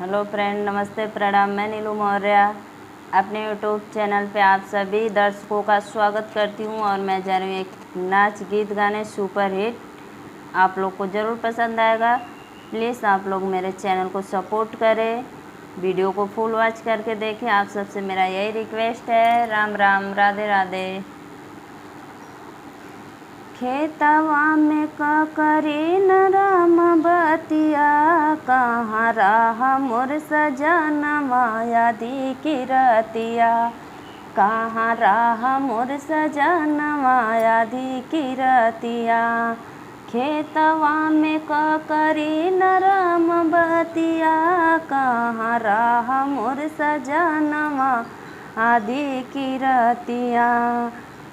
Hello friend, नमस्ते, प्रणाम। मैं नीलू मौर्य अपने यूट्यूब चैनल पे आप सभी दर्शकों का स्वागत करती हूँ। और मैं जा रही हूँ एक नाच गीत गाने सुपर हिट। आप लोग को ज़रूर पसंद आएगा। प्लीज़ आप लोग मेरे चैनल को सपोर्ट करें, वीडियो को फुल वॉच करके देखें। आप सबसे मेरा यही रिक्वेस्ट है। राम राम, राधे राधे। खेतवा में ककरी न राम बतिया, कहाँ रहा मोर सजनवा यादी की रतिया, कहाँ रहा मोर सजनवा यादी की रतिया। खेतवा में ककरी न राम बतिया, कहाँ रहा मोर सजनवा आदि की रतिया।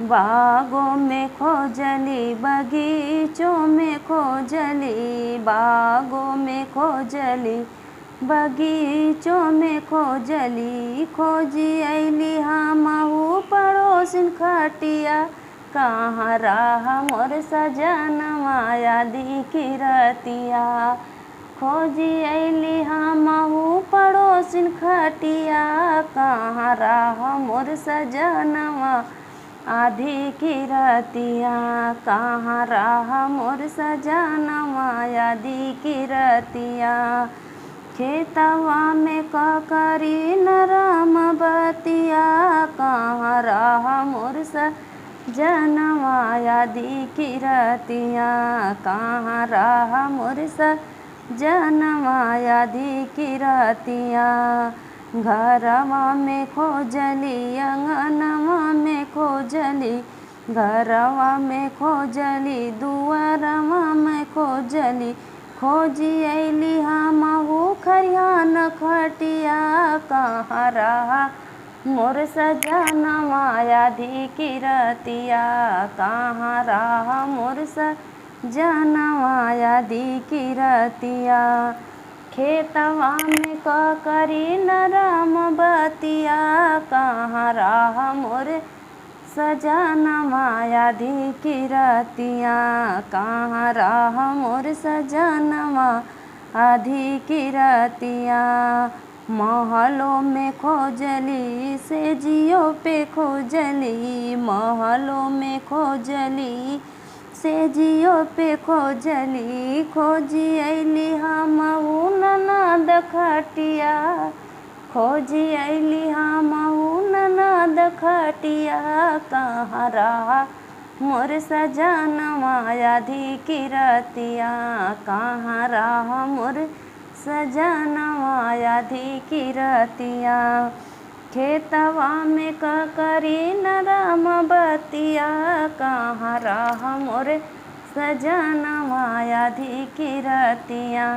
बागों में खोजली, बगीचों में खोजली, बागों में खोजली, बगीचों में खोजली, खोजी अली हमहू पड़ोसिन खटिया, कहाँ रहा मोर सजनवा यादी की रतिया। खोजी अली हमहू पड़ोसिन खटिया, कहाँ रहा मोर सजनवा आधी की रतिया, कहाँ रहा मोर सजनवा आधी की रतिया। खेतवा में ककरी न राम बतिया, कहाँ रहा मोर सजनवा आधी की रतिया, कहाँ रहा मोर सजनवा आधी की रतिया। घरवा में खोजली, अंगनवा में खोजली, घरवा में खोजली, दुआरवा में खोजली, खोजी अली हमहू खरियान खटिया, कहाँ रहा मोर सजनवा आधी की रतिया, कहाँ रहा मोर सजनवा आधी की रतिया। खेतवा में ककरी न राम बतिया, कहाँ रहा मोर सजनवा आधी की रतिया, कहाँ रहा मोर सजनवा आधी की रतिया। महलों में खोजली, सेजियो पे खोजली, महलों में खोजली, सेजियो पे खोजली, खोजी अली हमहू ननद खटिया, खोजी अली हमहू ननद खटिया, कहाँ रहा मोर सजनवा आधी की रतिया, कहाँ रहा मोर सजनवा आधी की रतिया। खेतवा में ककरी न राम बतिया, कहाँ रहा मोर सजनवा आधी की रतिया।